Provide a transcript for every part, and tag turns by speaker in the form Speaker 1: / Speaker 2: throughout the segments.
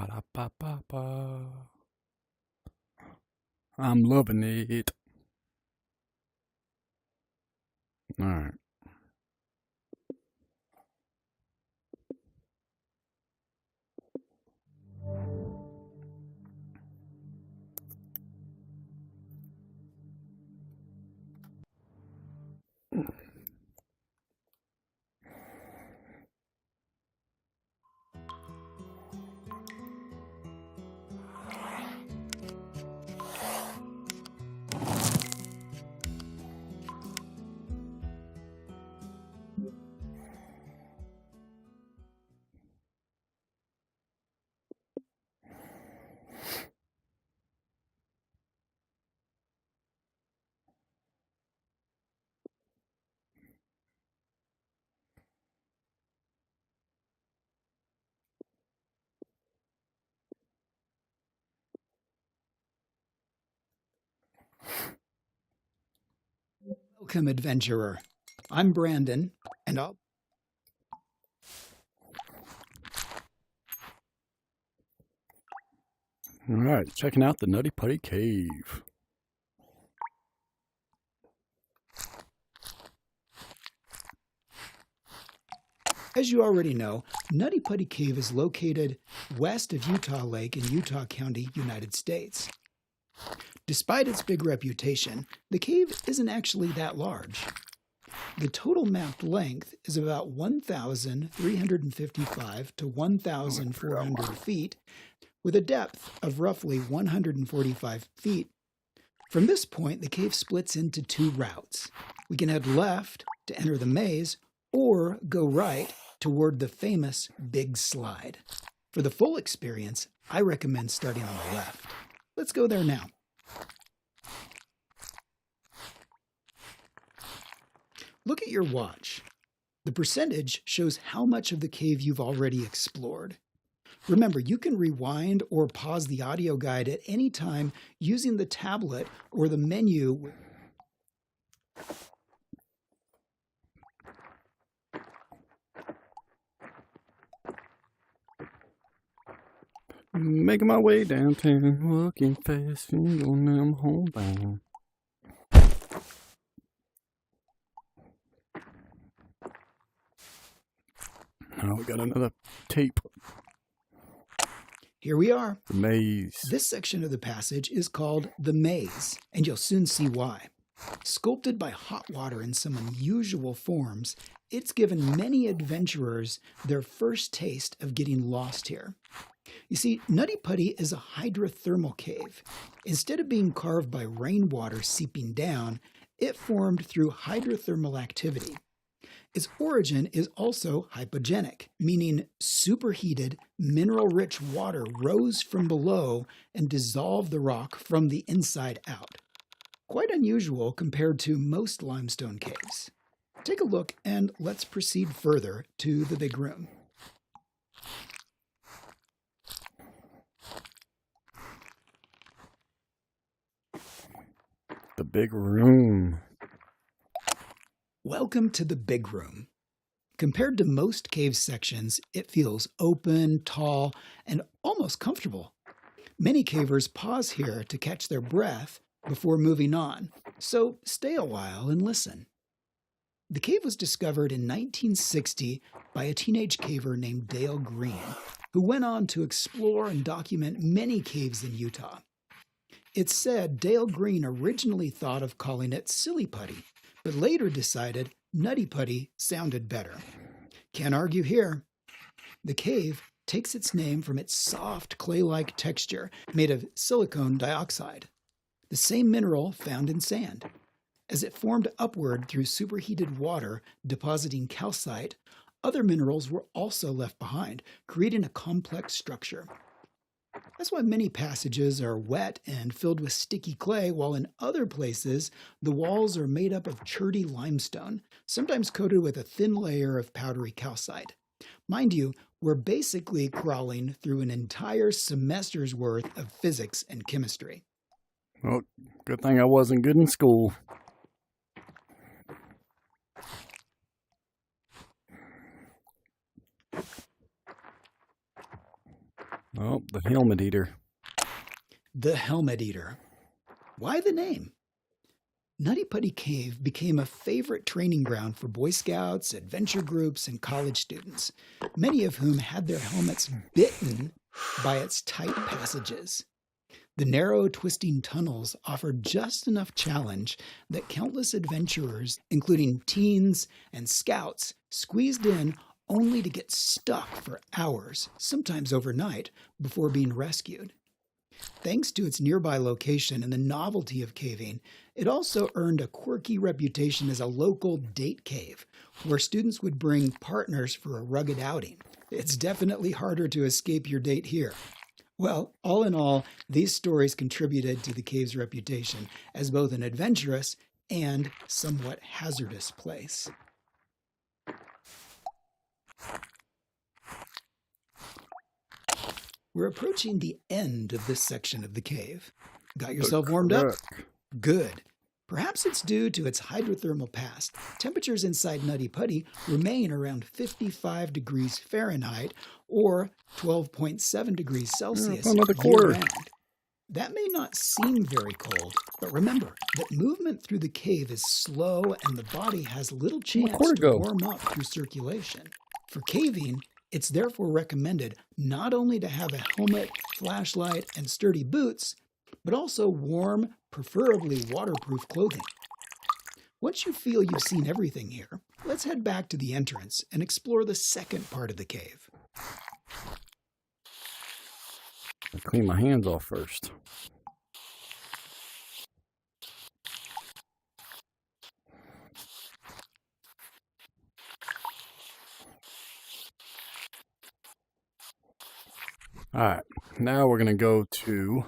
Speaker 1: Ba-da-ba-ba-ba. I'm loving it. All right.
Speaker 2: Welcome, adventurer. I'm Brandon, and I'll...
Speaker 1: All right, checking out the Nutty Putty Cave.
Speaker 2: As you already know, Nutty Putty Cave is located west of Utah Lake in Utah County, United States. Despite its big reputation, the cave isn't actually that large. The total mapped length is about 1,355 to 1,400 feet, with a depth of roughly 145 feet. From this point, the cave splits into two routes. We can head left to enter the maze, or go right toward the famous Big Slide. For the full experience, I recommend starting on the left. Let's go there now. Look at your watch. The percentage shows how much of the cave you've already explored. Remember, you can rewind or pause the audio guide at any time using the tablet or the menu.
Speaker 1: Making my way downtown, walking fast, feeling I'm homebound. Oh, we got another tape.
Speaker 2: Here we are.
Speaker 1: The maze.
Speaker 2: This section of the passage is called the maze, and you'll soon see why. Sculpted by hot water in some unusual forms, it's given many adventurers their first taste of getting lost here. You see, Nutty Putty is a hydrothermal cave. Instead of being carved by rainwater seeping down, it formed through hydrothermal activity. Its origin is also hypogenic, meaning superheated, mineral-rich water rose from below and dissolved the rock from the inside out. Quite unusual compared to most limestone caves. Take a look and let's proceed further to the big room.
Speaker 1: The big room.
Speaker 2: Welcome to the big room. Compared to most cave sections, it feels open, tall, and almost comfortable. Many cavers pause here to catch their breath before moving on, so stay a while and listen. The cave was discovered in 1960 by a teenage caver named Dale Green, who went on to explore and document many caves in Utah. It's said Dale Green originally thought of calling it Silly Putty, but later decided Nutty Putty sounded better. Can't argue here. The cave takes its name from its soft clay-like texture made of silicon dioxide, the same mineral found in sand. As it formed upward through superheated water depositing calcite, other minerals were also left behind, creating a complex structure. That's why many passages are wet and filled with sticky clay, while in other places, the walls are made up of cherty limestone, sometimes coated with a thin layer of powdery calcite. Mind you, we're basically crawling through an entire semester's worth of physics and chemistry.
Speaker 1: Well, good thing I wasn't good in school. Oh, the helmet eater.
Speaker 2: The Helmet Eater. Why the name? Nutty Putty Cave became a favorite training ground for Boy Scouts, adventure groups, and college students, many of whom had their helmets bitten by its tight passages. The narrow, twisting tunnels offered just enough challenge that countless adventurers, including teens and scouts, squeezed in only to get stuck for hours, sometimes overnight, before being rescued. Thanks to its nearby location and the novelty of caving, it also earned a quirky reputation as a local date cave, where students would bring partners for a rugged outing. It's definitely harder to escape your date here. Well, all in all, these stories contributed to the cave's reputation as both an adventurous and somewhat hazardous place. We're approaching the end of this section of the cave. Got yourself warmed up? Good. Perhaps it's due to its hydrothermal past. Temperatures inside Nutty Putty remain around 55 degrees Fahrenheit or 12.7 degrees Celsius year-round. That may not seem very cold, but remember that movement through the cave is slow and the body has little chance to warm up through circulation. For caving, it's therefore recommended not only to have a helmet, flashlight, and sturdy boots, but also warm, preferably waterproof clothing. Once you feel you've seen everything here, let's head back to the entrance and explore the second part of the cave.
Speaker 1: I'll clean my hands off first. All right, now we're going to go to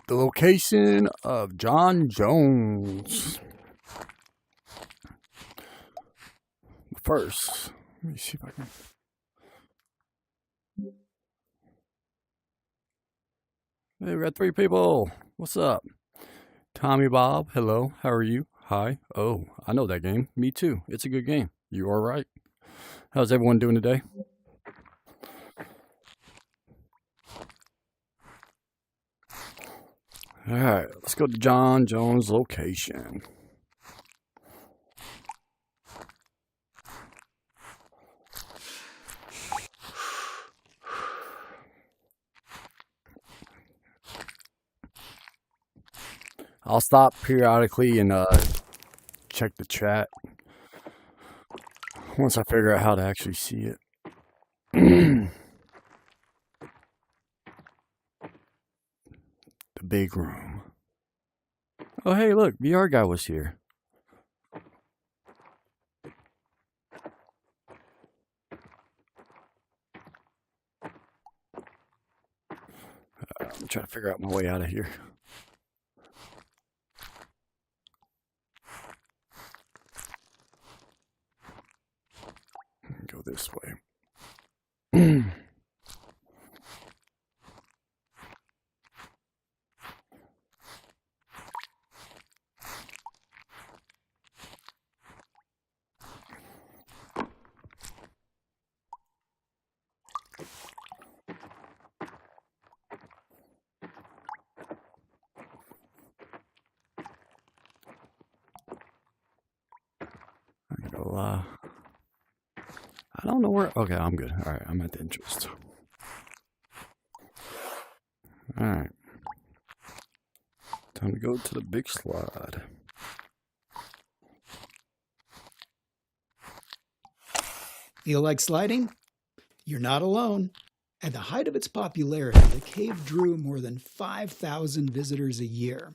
Speaker 1: the location of John Jones. First, let me see if I can. Hey, we got 3 people. What's up? Tommy Bob, hello. How are you? Hi. Oh, I know that game. Me too. It's a good game. You are right. How's everyone doing today? All right, let's go to John Jones' location. I'll stop periodically and check the chat once I figure out how to actually see it. The big room. Oh, hey, look, VR guy was here. I'm trying to figure out my way out of here. Go this way. I don't know where. Okay, I'm good. All right, I'm at the entrance. All right. Time to go to the big slide.
Speaker 2: Feel like sliding? You're not alone. At the height of its popularity, the cave drew more than 5,000 visitors a year.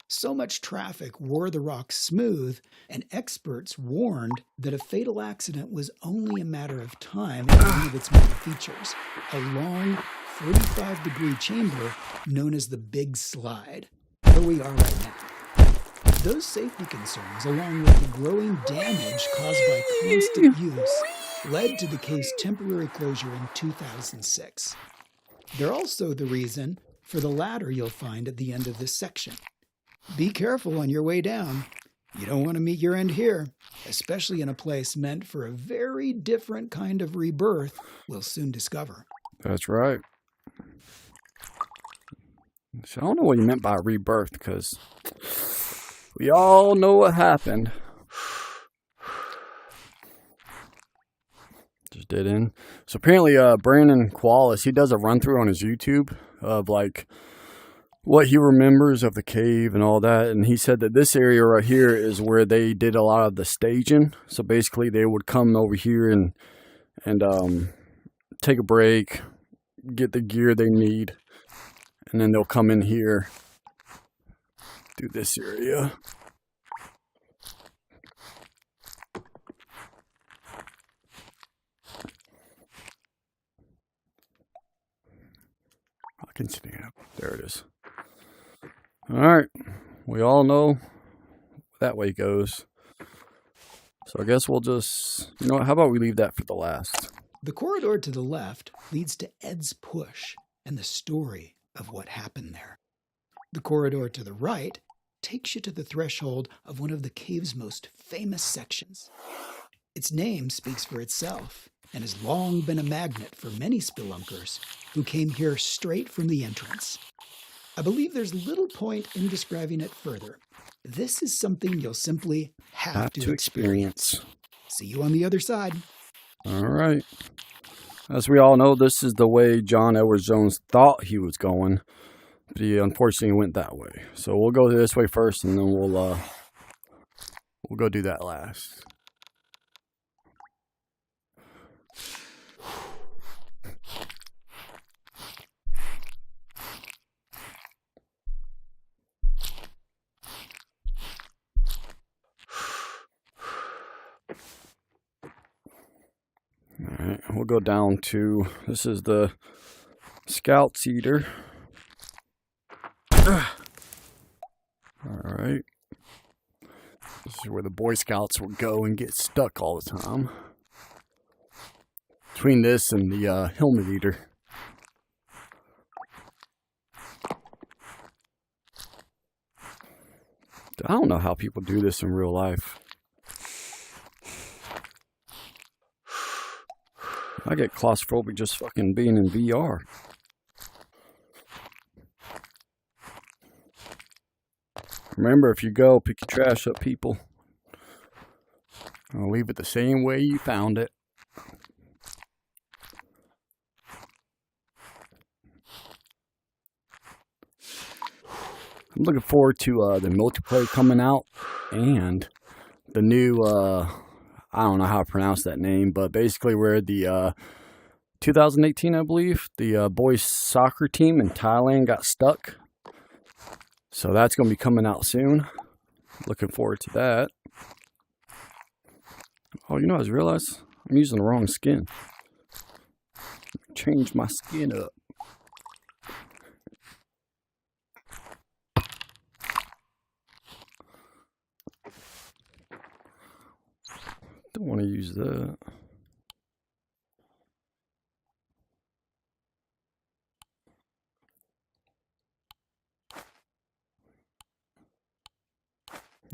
Speaker 2: So much traffic wore the rocks smooth, and experts warned that a fatal accident was only a matter of time at one of its many features, a long 45-degree chamber known as the Big Slide, where we are right now. Those safety concerns, along with the growing damage caused by constant use, led to the cave's temporary closure in 2006. They're also the reason for the ladder you'll find at the end of this section. Be careful on your way down. You don't want to meet your end here, especially in a place meant for a very different kind of rebirth we'll soon discover.
Speaker 1: That's right. So I don't know what he meant by rebirth, because we all know what happened. Just did in. So apparently, Brandon Qualis, he does a run through on his YouTube of like what he remembers of the cave and all that. And he said that this area right here is where they did a lot of the staging. So basically, they would come over here and take a break, get the gear they need, and then they'll come in here through this area. I can stand up. There it is. All right. We all know that way goes. So I guess we'll just, you know what, how about we leave that for the last?
Speaker 2: The corridor to the left leads to Ed's Push and the story of what happened there. The corridor to the right takes you to the threshold of one of the cave's most famous sections. Its name speaks for itself and has long been a magnet for many spelunkers who came here straight from the entrance. I believe there's little point in describing it further. This is something you'll simply have to experience. See you on the other side.
Speaker 1: All right. As we all know, this is the way John Edward Jones thought he was going, but he unfortunately went that way. So we'll go this way first, and then we'll go do that last. All right, we'll go down to, this is the Scout's Eater. All right. This is where the Boy Scouts will go and get stuck all the time. Between this and the Helmet Eater. I don't know how people do this in real life. I get claustrophobic just fucking being in VR. Remember, if you go, pick your trash up, people. I'll leave it the same way you found it. I'm looking forward to the multiplayer coming out and the new, I don't know how to pronounce that name, but basically where the 2018, I believe, the boys soccer team in Thailand got stuck. So that's going to be coming out soon. Looking forward to that. Oh, you know, I just realized I'm using the wrong skin. Change my skin up. Don't want to use that.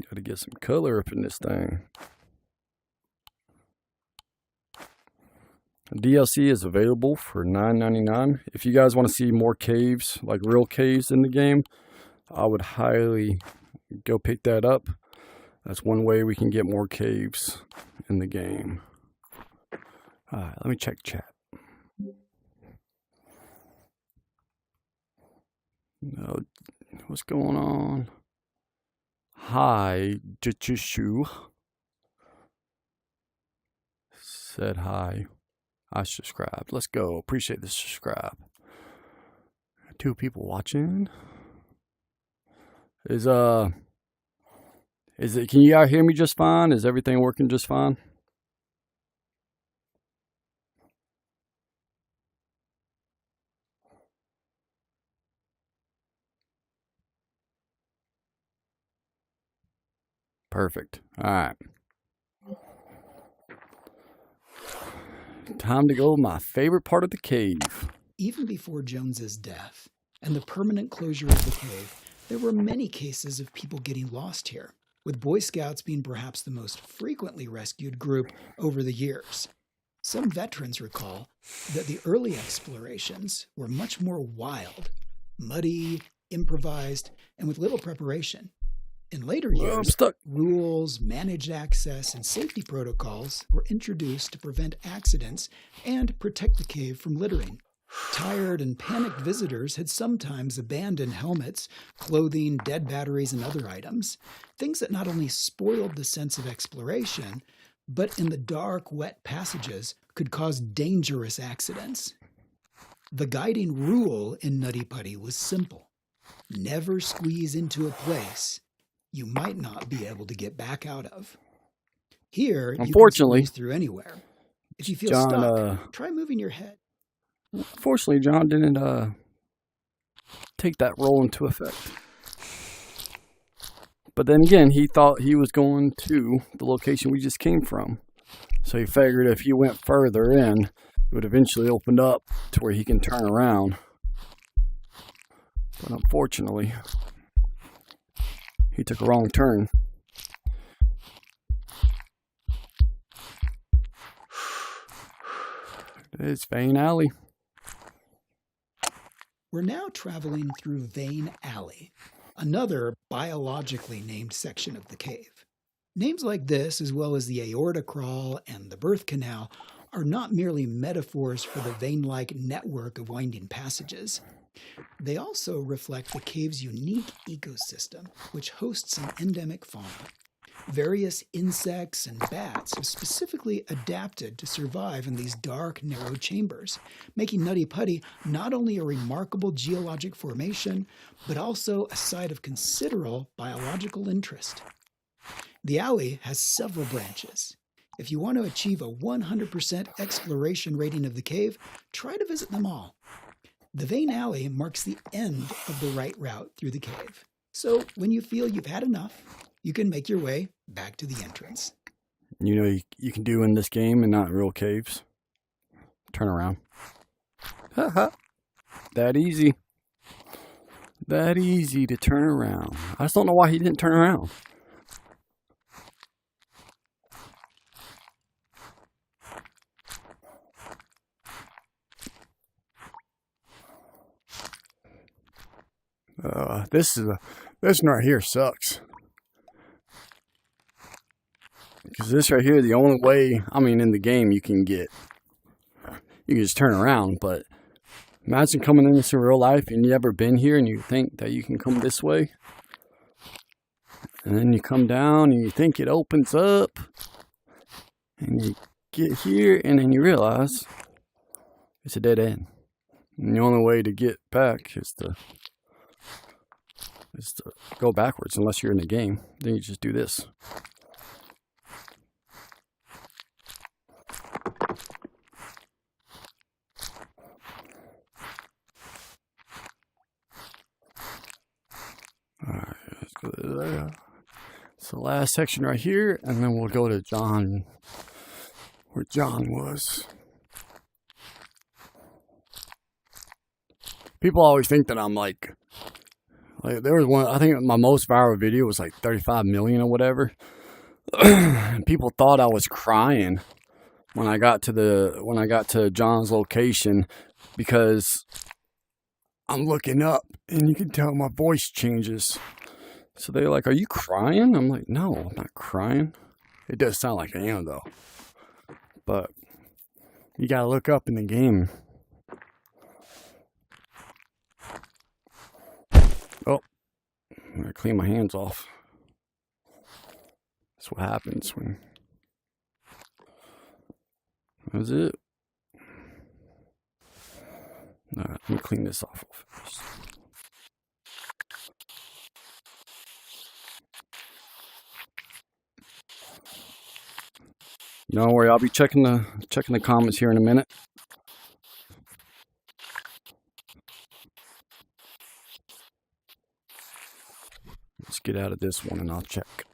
Speaker 1: Got to get some color up in this thing. DLC is available for $9.99. If you guys want to see more caves, like real caves in the game, I would highly go pick that up. That's one way we can get more caves in the game. Alright, let me check chat. No, what's going on? Hi, Jichishu. Said hi. I subscribed. Let's go. Appreciate the subscribe. 2 people watching. Is it, can you guys hear me just fine? Is everything working just fine? Perfect. All right. Time to go my favorite part of the cave.
Speaker 2: Even before Jones's death and the permanent closure of the cave, there were many cases of people getting lost here, with Boy Scouts being perhaps the most frequently rescued group over the years. Some veterans recall that the early explorations were much more wild, muddy, improvised, and with little preparation. In later years, rules, managed access, and safety protocols were introduced to prevent accidents and protect the cave from littering. Tired and panicked visitors had sometimes abandoned helmets, clothing, dead batteries, and other items, things that not only spoiled the sense of exploration, but in the dark, wet passages could cause dangerous accidents. The guiding rule in Nutty Putty was simple. Never squeeze into a place you might not be able to get back out of. Here, you can squeeze through anywhere. If you feel stuck, try moving your head.
Speaker 1: Unfortunately, John didn't take that role into effect. But then again, he thought he was going to the location we just came from. So he figured if he went further in, it would eventually open up to where he can turn around. But unfortunately, he took a wrong turn. It's Vein Alley.
Speaker 2: We're now traveling through Vein Alley, another biologically named section of the cave. Names like this, as well as the aorta crawl and the birth canal, are not merely metaphors for the vein-like network of winding passages. They also reflect the cave's unique ecosystem, which hosts an endemic fauna. Various insects and bats have specifically adapted to survive in these dark, narrow chambers, making Nutty Putty not only a remarkable geologic formation, but also a site of considerable biological interest. The alley has several branches. If you want to achieve a 100% exploration rating of the cave, try to visit them all. The Vein Alley marks the end of the right route through the cave. So when you feel you've had enough, you can make your way back to the entrance.
Speaker 1: You know you can do in this game and not in real caves. Turn around. Haha. That easy. That easy to turn around. I just don't know why he didn't turn around. This one right here sucks. Because this right here, the only way, in the game you can just turn around, but imagine coming in this in real life and you never been here and you think that you can come this way. And then you come down and you think it opens up. And you get here and then you realize it's a dead end. And the only way to get back is to go backwards unless you're in the game. Then you just do this. Alright, let's go there. It's the last section right here, and then we'll go to John, where John was. People always think that I'm like there was one, I think my most viral video was like 35 million or whatever. And people thought I was crying when I got to John's location, because I'm looking up and you can tell my voice changes. So they're like, "Are you crying?" I'm like, "No, I'm not crying." It does sound like I am though. But you gotta look up in the game. Oh, I'm gonna clean my hands off. That's what happens when. That's it. Alright, let me clean this off first. Don't worry, I'll be checking the comments here in a minute. Let's get out of this one and I'll check.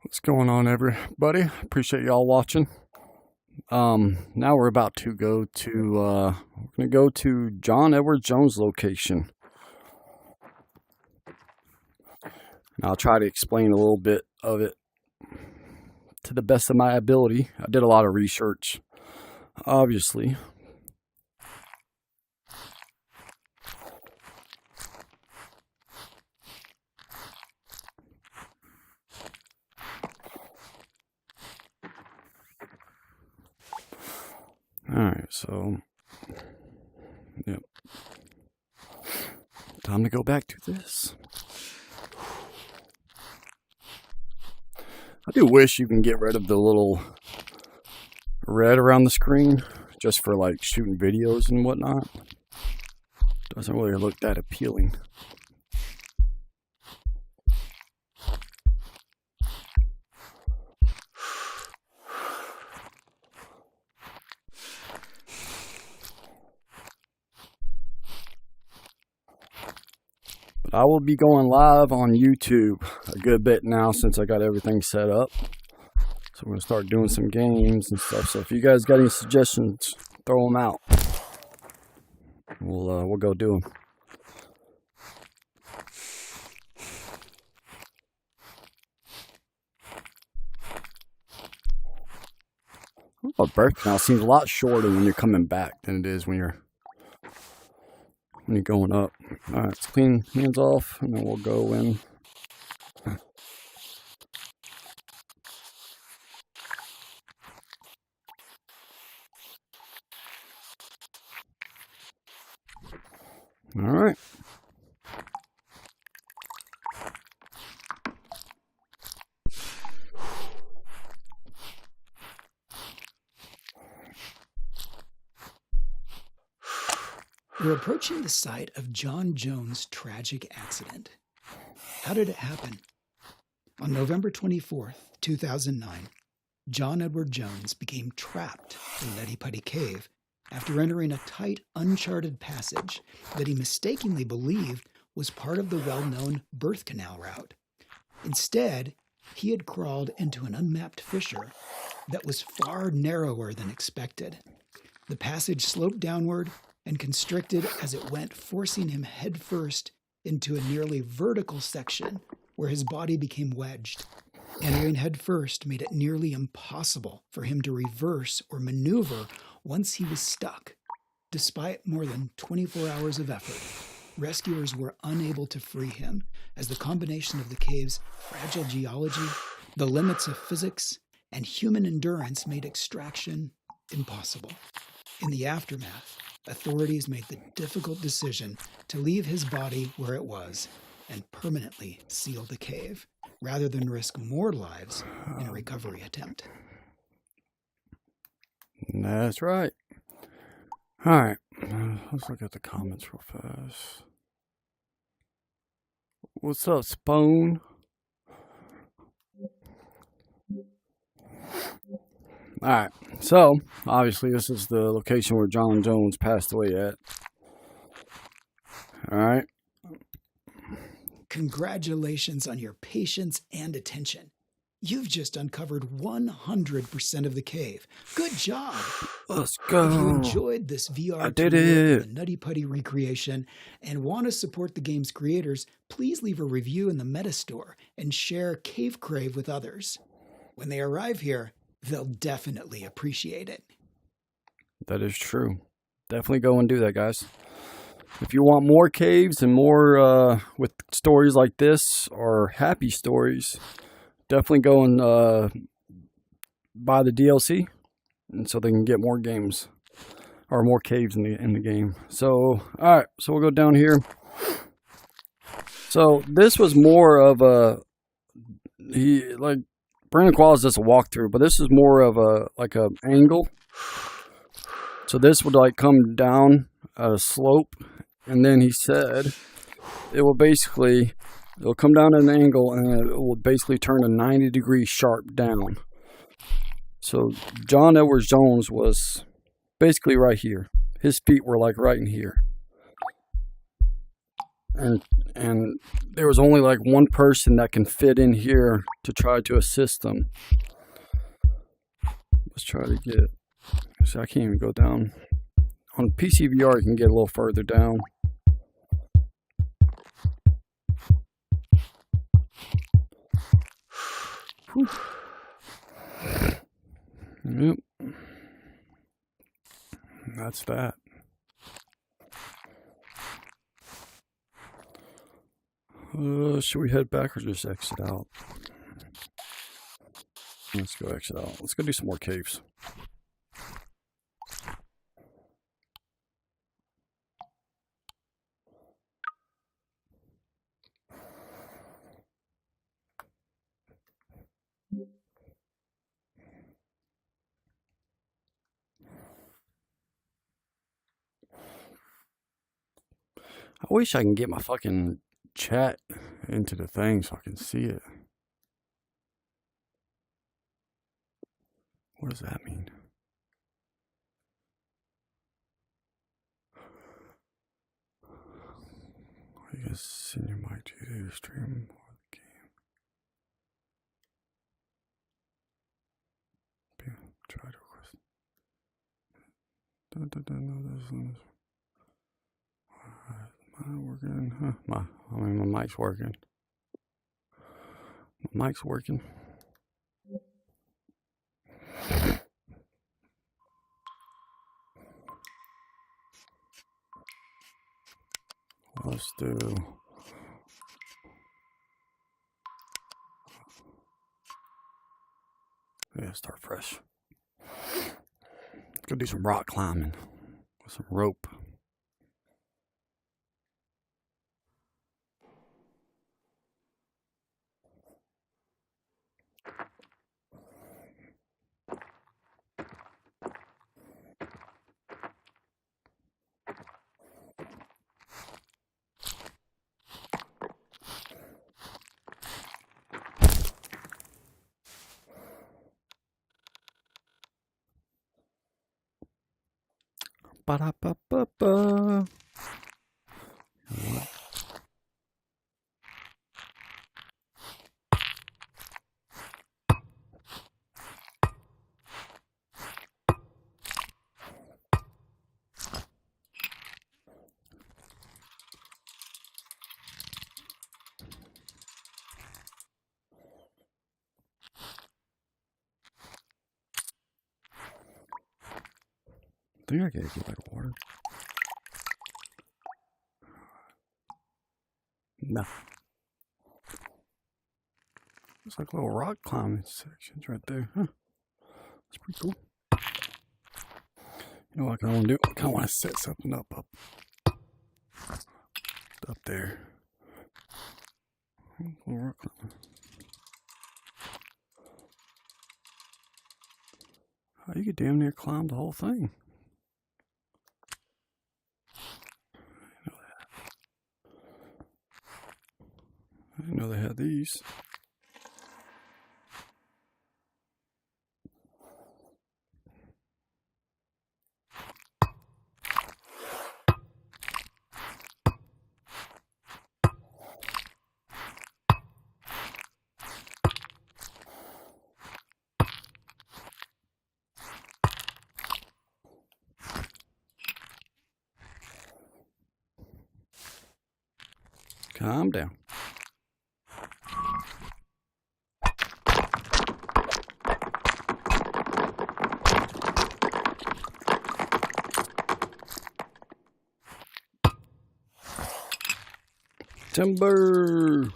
Speaker 1: What's going on, everybody? Appreciate y'all watching. Now we're about to go to, we're going to go to John Edward Jones' location. And I'll try to explain a little bit of it to the best of my ability. I did a lot of research, obviously. Alright, so, yep. Time to go back to this. I do wish you can get rid of the little red around the screen, just for like shooting videos and whatnot. Doesn't really look that appealing. I will be going live on YouTube a good bit now since I got everything set up. So I'm going to start doing some games and stuff. So if you guys got any suggestions, throw them out. We'll go do them. Oh, birth canal seems a lot shorter when you're coming back than it is when you're going up. All right, let's clean hands off, and then we'll go in. All right.
Speaker 2: We're approaching the site of John Jones' tragic accident. How did it happen? On November 24th, 2009, John Edward Jones became trapped in Nutty Putty Cave after entering a tight, uncharted passage that he mistakenly believed was part of the well-known birth canal route. Instead, he had crawled into an unmapped fissure that was far narrower than expected. The passage sloped downward and constricted as it went, forcing him headfirst into a nearly vertical section where his body became wedged. Entering headfirst made it nearly impossible for him to reverse or maneuver once he was stuck. Despite more than 24 hours of effort, rescuers were unable to free him as the combination of the cave's fragile geology, the limits of physics, and human endurance made extraction impossible. In the aftermath, authorities made the difficult decision to leave his body where it was and permanently seal the cave, rather than risk more lives in a recovery attempt.
Speaker 1: That's right. All right, let's look at the comments real fast. What's up, Spoon? All right, so obviously this is the location where John Jones passed away at. All right.
Speaker 2: Congratulations on your patience and attention. You've just uncovered 100% of the cave. Good job.
Speaker 1: Let's go.
Speaker 2: If you enjoyed this VR
Speaker 1: I did
Speaker 2: tour
Speaker 1: it.
Speaker 2: of the Nutty Putty recreation and want to support the game's creators, please leave a review in the Meta Store and share Cave Crave with others. When they arrive here, they'll definitely appreciate it.
Speaker 1: That is true. Definitely go and do that, guys. If you want more caves and more with stories like this or happy stories, definitely go and buy the DLC, and so they can get more games or more caves in the game. So, all right, so we'll go down here. So this was more of a Brandon calls this a walkthrough, but this is more of a angle. So this would like come down at a slope, and then he said it'll come down at an angle, and it will basically turn a 90-degree sharp down. So John Edward Jones was basically right here. His feet were like right in here. And there was only like one person that can fit in here to try to assist them. Let's try to get So I can't even go down. On PC VR, you can get a little further down. Whew. Yep. That's that. Should we head back or just exit out? Let's go exit out. Let's go do some more caves. I wish I can get my fucking chat into the thing so I can see it. What does that mean? I guess send your mic to the stream or the game. Try to request. Mine working? Huh? My mic's working. My mic's working. Let's do. Yeah, start fresh. Let's go do some rock climbing with some rope. Ba-da-ba-ba-ba. I think I gotta get like water. No. It's like little rock climbing sections right there. Huh. That's pretty cool. You know what I kind of want to do? I kind of want to set something up there. Little rock climbing. Oh, you could damn near climb the whole thing. I didn't know they had these. Calm down. Timber.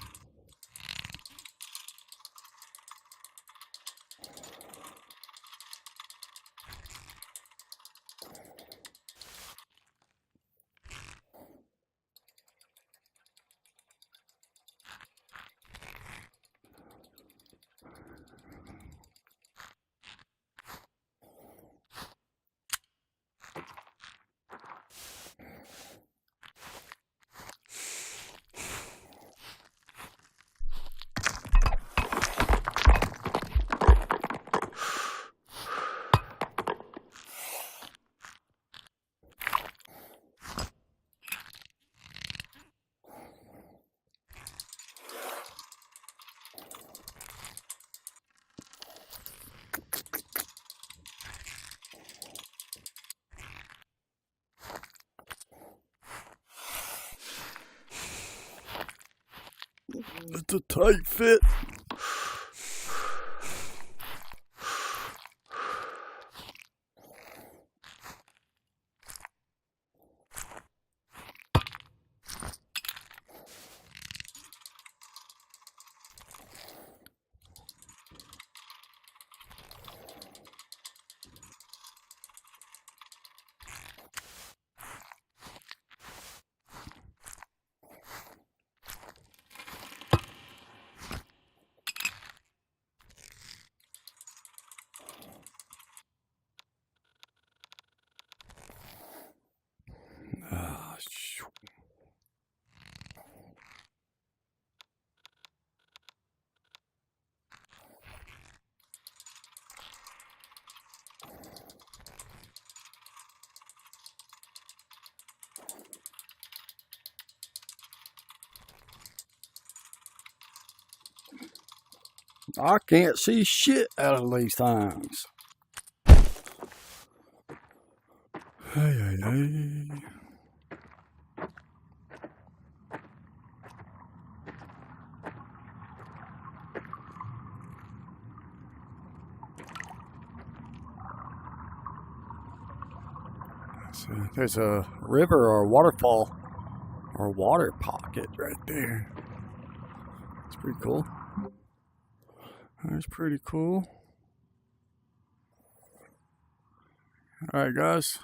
Speaker 1: It's a tight fit. I can't see shit out of these things. Hey. So there's a river or a waterfall or water pocket right there. It's pretty cool. That's pretty cool. All right, guys.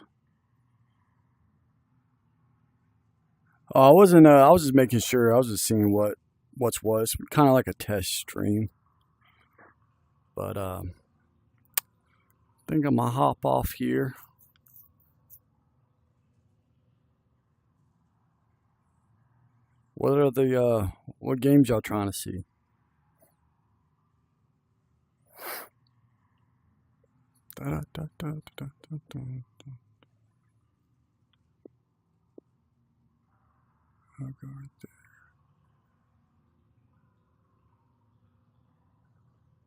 Speaker 1: I wasn't. I was just making sure. I was just seeing what's was kind of like a test stream. But I think I'm gonna hop off here. What are the what games y'all trying to see? I'll go right there.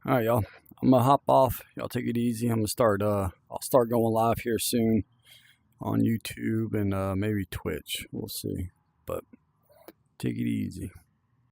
Speaker 1: All right, y'all. I'm gonna hop off. Y'all take it easy. I'm gonna start. I'll start going live here soon on YouTube and maybe Twitch. We'll see. But take it easy.